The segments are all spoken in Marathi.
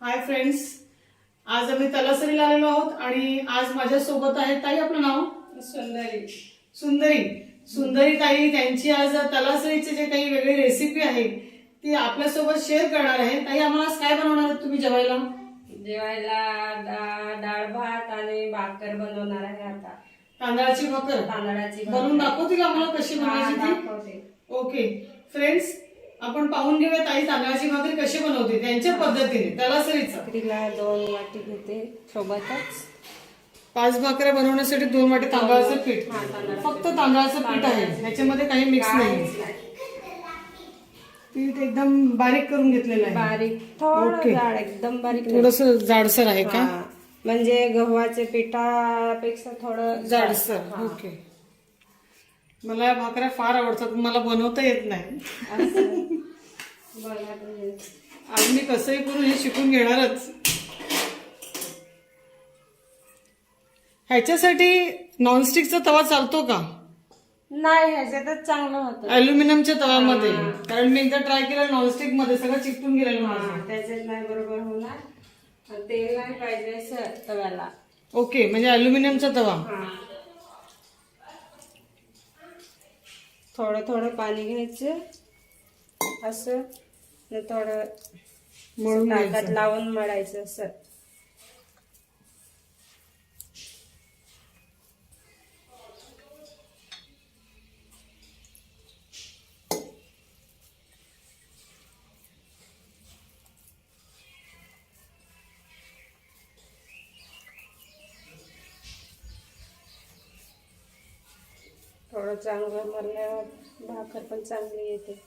हाय फ्रेंड्स, आज आम्ही तलासरीला आलेलो आहोत आणि आज माझ्या सोबत आहे ताई. आपलं नाव? सुंदरी. सुंदरी. सुंदरी ताई त्यांची आज तलासरीचे जे काही वेगळी रेसिपी आहे ती आपल्यासोबत शेअर करणार आहे. ताई, आम्हाला आज काय बनवणार आहात तुम्ही जेवायला? डाळ भात आणि भाकर बनवणार आहे आता. तांदळाची भाकर. तांदळाची बनवून दाखवतील आम्हाला कशी बनवायची ती? ओके फ्रेंड्स, आपण पाहून घेऊया ताई तांदळाची भाकरी कशी बनवते त्यांच्या पद्धतीने तलासरीचा. भाकरीला 2 वाटी घेते सोबतच. 5 भाकऱ्या बनवण्यासाठी 2 वाटी तांदळाचं पीठ. हा, तांदळाचं फक्त तांदळाचं पीठ आहे, ह्याच्यामध्ये काही मिक्स नाही. पीठ एकदम बारीक करून घेतलेलं आहे. बारीक थोडं जाड, एकदम बारीक थोडस जाडसर आहे का? हा, म्हणजे गव्हाच्या पिठापेक्षा थोडं जाडसर. हा. ओके. मला या भाकऱ्या फार आवडतात, मला बनवता येत नाही. असं. बघा तुम्ही. आज मी कसंही करून हे शिकून घेणारच. ह्याच्यासाठी नॉनस्टिकचा तवा चालतो का? नाही, ह्याच्यातच चांगलं होतं. अल्युमिनियमच्या तव्यामध्ये, कारण मी एकदा ट्राय केलं नॉनस्टिक मध्ये, सगळं चिकटून गेलेलं माझं. हा, त्याच्यात नाही बरोबर होणार. तेल नाही पाहिजे असं तव्याला. ओके, म्हणजे अल्युमिनियमचा तवा. हा. थोडं थोडं पाणी घ्यायचं असं, थोडं मळून ताकात घ्यायचं. लावून मळायचं असं. थोडं चांगलं मरल्यावर भाकर पण चांगली येते.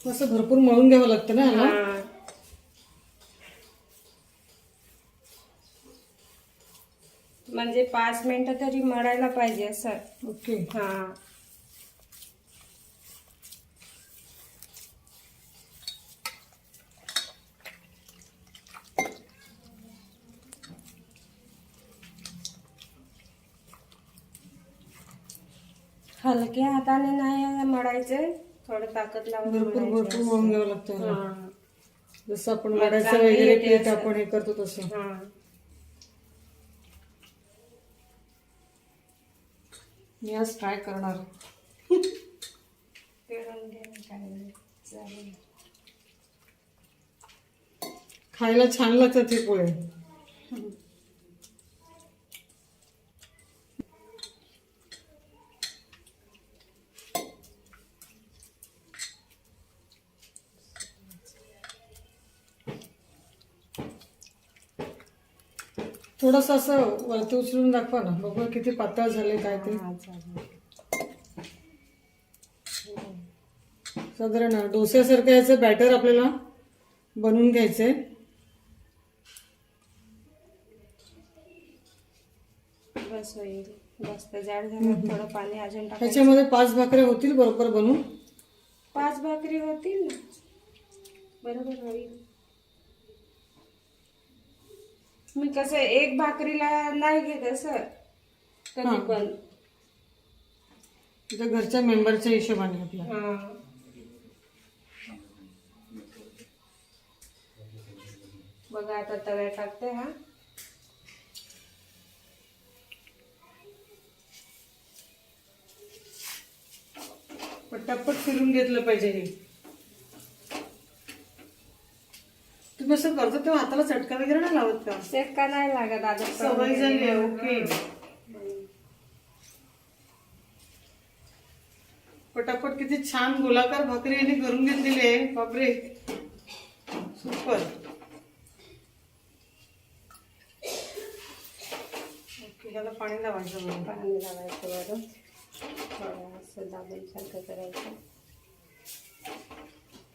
असं भरपूर मळून घ्यावं लागतं ना ह्याला? हा. म्हणजे 5 मिनिटं तरी मळायला पाहिजे असं. ओके. हा. हलक्या हाताने नाही मळायचं, थोडं ताकद लावून भरपूर मळायचं. मळून घ्यावं लागतं ह्याला. हा. जसं आपण मग वड्याचं चांगली वगैरे येते पीठ असं. आपण हे करतो तसं. हा. मी आज ट्राय करणार. पेरून घे, काय नाही. चालेल. खायला छान लागतात हे पोहे. थोडस असं वरती उचलून दाखवा ना, बघूया किती पातळ झाले काय ते. हा, चालेल. साधारण डोस्यासारखं याचं बॅटर आपल्याला बनवून घ्यायचंय. बस होईल. जास्त जाड झालं थोडं पाणी अजून टाकायचं. ह्याच्यामध्ये 5 भाकऱ्या होतील बरोबर बनवून? 5 भाकरी होतील ना, बरोबर होईल. मी कसं 1 भाकरीला नाही घेत असं कधी हा. पण. त्या घरच्या मेंबरच्या हिशोबाने आपल्या. हा. बघा आता तव्या टाकते. हा, पटापट फिरून घेतलं पाहिजे हे. तुम्ही असं करता तेव्हा हाताला चटका वगैरे नाही लावत का? शेका नाही लागत आता. सवय झाली आहे. ओके. पटापट किती छान गोलाकार भाकरी यांनी करून घेतलेली आहे. बापरे, सुपर. ओके, ह्याला पाणी लावायचं बरं. पाणी लावायचं वरून. थोडं असं दाबून सारखं करायचं.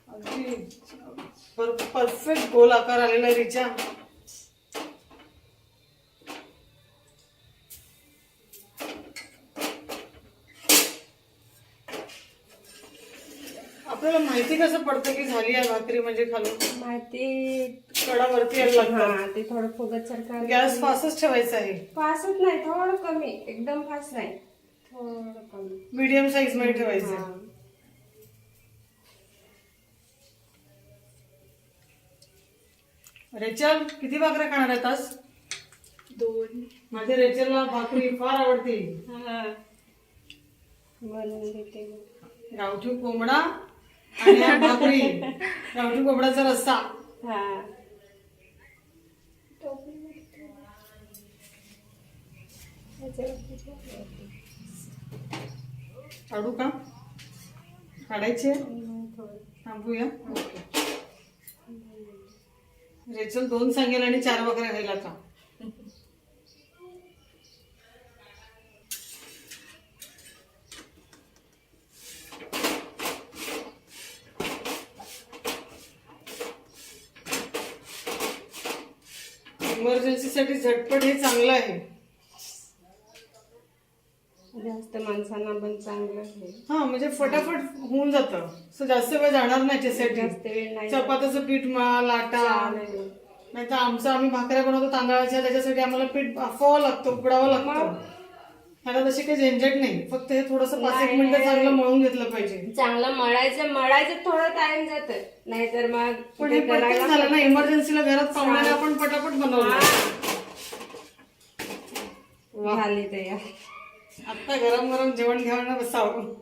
अगदी परफेक्ट गोल आकार आलेला आहे रिचा. आपल्याला माहिती कसं पडतं की झाली आहे भाकरी म्हणजे खालून माहिती कडावरती यायला लागतं. हा ते थोडं फुगत सारखं. गॅस फास्टच ठेवायचा आहे. फास्टच नाही, थोडं कमी, एकदम फास्ट नाही, थोडं कमी. मीडियम साईज मध्ये ठेवायचं. हा. रेचल किती भाकऱ्या खाणार आहेत आज? 2. माझ्या रेचलला भाकरी फार आवडते. हा बनवून देते. गावठी कोंबडा आणि या भाकरी, गावठी कोंबड्याचा रस्सा. हा काढू का? काढायचे? थांबूया. रेचल 2 सांगेल आणि 4 भाकऱ्या खायला का? इमर्जन्सी साठी झटपट हे चांगलं आहे. जास्त माणसांना पण चांगलं आहे. हा म्हणजे फटाफट होऊन जातं. सो जास्त वेळ जाणार नाही त्याच्यासाठी. जास्त वेळ नाही. चपात्याचं पीठ लाटा, चालेल. नाही तर आम्ही भाकऱ्या बनवतो तांदळाच्या, त्याच्यासाठी आम्हाला पीठ बाफावं लागतं, उकडावं लागतं. ह्याला तशी काही झंझट नाही. फक्त हे थोडंसं 5-1 मिनिटं चांगलं मळून घेतलं पाहिजे. चांगलं मळायचं थोडं टाइम जात, नाहीतर मग पण हे पटकन झालं ना. इमर्जन्सीला घरात पाहुण्याला आपण पटापट बनवलं. झाली तयार. आता गरम गरम जेवण घेऊन बसावं.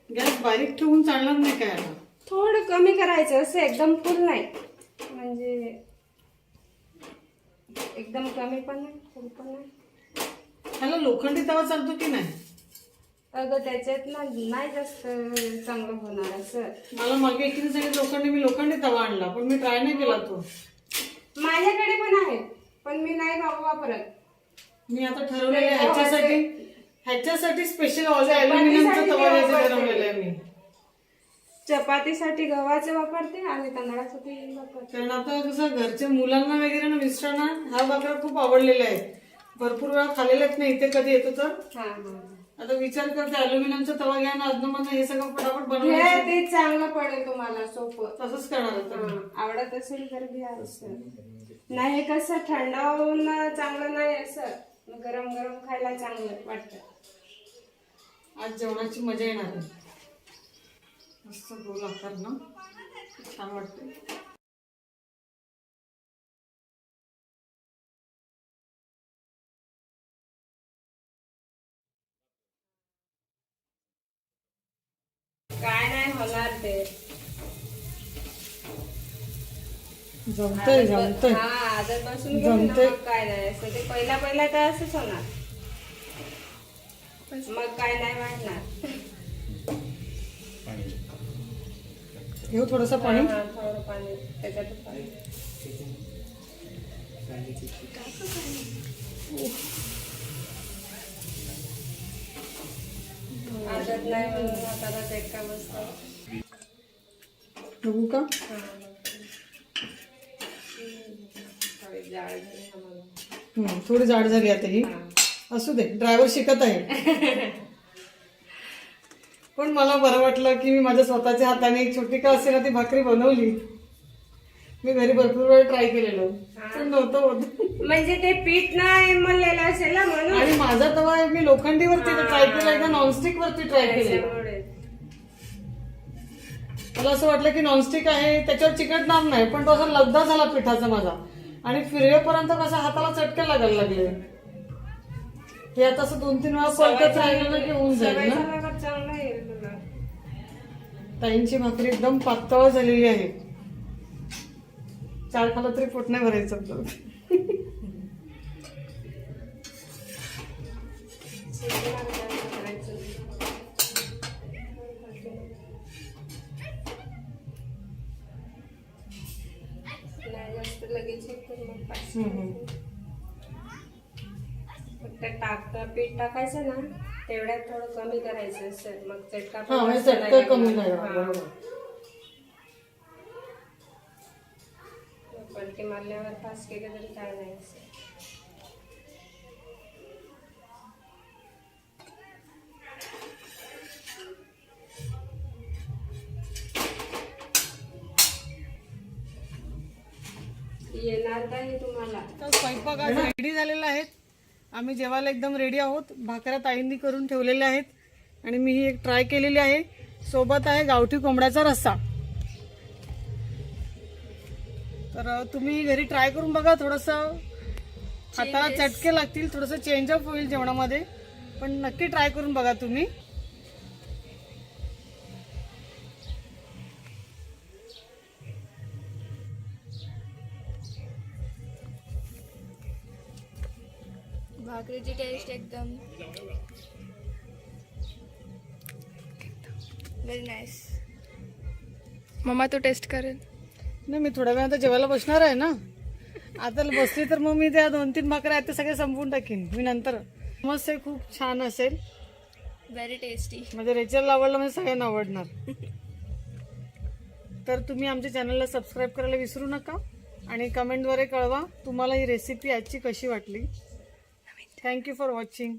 गॅस बारीक ठेवून चालणार नाही काय आता? थोडं कमी करायचं, असं एकदम फुल नाही, म्हणजे एकदम कमी पण नाही, फुल पण नाही. ह्याला लोखंडी तवा चालतो की नाही? अगं त्याच्यात ना नाही जास्त चांगलं होणार असं. मला मागे एकीने सांगितलं मी लोखंडी तवा आणला, पण मी ट्राय नाही केला तो. माझ्याकडे पण आहे, पण मी नाही वापरत. मी आता ठरवलेलं आहे ह्याच्यासाठी स्पेशल अॅल्युमिनियमचा तवा घ्यायचा ठरवलेला आहे मी. चपातीसाठी गव्हाचे वापरते आणि तांदळासाठी वापरते. कारण आता कसं घरच्या मुलांना वगैरे ना, मिस्टरांना ह्या भाकऱ्या खूप आवडलेल्या आहेत. भरपूर वेळा खाल्लेल्याच नाही. इथे कधी येतो तर आता विचार करते अॅल्युमिनियमचा तवा घ्या ना, अजून हे सगळं फटाफट बनवलं. ते चांगलं पडेल तुम्हाला, सोपं. तसंच करणार होतं. आवडत असेल तर घ्या. असं नाही, कसं थंड होऊन चांगलं नाही, असं गरम गरम खायला चांगलं वाटतं. आज जेवणाची मजा येणार आहे. मस्त गोल आकार ना, छान वाटतं. काय नाही होणार ते. जमतंय जमतंय. हा आधीपासून जमतंय. काय नाही असं ते पहिला तर असंच होणार, मग काय नाही वाटणार. घेऊ थोडंसं पाणी. हा, थोडं पाणी त्याच्यात पाणी. आदत नाही म्हणून हाताला चटका बसतो. बघू का? थोडी जाड झाली आम्हाला. थोडी जाड झाली आता ही. असू दे, ड्रायव्हर शिकत आहे. पण मला बरं वाटलं की मी माझ्या स्वतःच्या हाताने एक छोटी का असेल ती भाकरी बनवली. मी घरी भरपूर वेळ ट्राय केलेलं, पण नव्हतं होत. म्हणजे ते पीठ नाही मळलेलं असेल ना म्हणून. आणि माझा तवा मी लोखंडीवरती ट्राय केला, एकदा नॉनस्टिक वरती ट्राय केलं. मला असं वाटलं की नॉनस्टिक आहे त्याच्यावर चिकटणार नाही, पण तो असा लगदा झाला पिठाचा माझा. आणि फिरवेपर्यंत कसं हाताला चटके लागायला लागले. हे आता असं 2-3 वेळा पलटत राहिलं ना की होऊन जाईल ना. झाला का चांगला येईल तुला. ताईंची भाकरी एकदम पातळ झालेली आहे. 4 खाला तरी पोट नाही भरायचं आपलं. नाही जास्त लगेच होतं मग 5 मिनिट. फक्त पीठ टाकायचं ना तेवढ्यात थोडं कमी करायचं असं, मग चटका पण म्हणजे जास्त चटका नाही कमी लागणार. नाही हा. बरोबर. पलटी मारल्यावर फास्ट केलं तरी काय नाही असं. येणार काय तुम्हाला. तर स्वयंपाक आज रेडी झालेला आहे. आम्ही जेवायला एकदम रेडी आहोत. भाकऱ्या ताईंनी करून ठेवलेल्या आहेत आणि मी ही एक ट्राय केलेली आहे. सोबत आहे गावठी कोंबड्याचा रस्सा. तर तुम्ही घरी ट्राय करून बघा. थोडंसं हाताला चटके लागतील, थोडंसं चेंज अप होईल जेवणामध्ये, पण नक्की ट्राय करून बघा तुम्ही. भाकरीची टेस्ट एकदम व्हेरी नाईस. मम्मा तू टेस्ट करेल? नाही, मी थोड्या वेळात जेवायला बसणार आहे ना. आता बसली तर मग मी त्या 2-3 भाकऱ्या आहेत ते सगळे संपवून टाकीन मी नंतर. मस्त आहे, खूप छान असेल. Very tasty. म्हणजे रेचलला आवडलं म्हणजे सगळ्यांना आवडणार. तर तुम्ही आमच्या चॅनलला सबस्क्राईब करायला विसरू नका आणि कमेंटद्वारे कळवा तुम्हाला ही रेसिपी आजची कशी वाटली. Thank you for watching.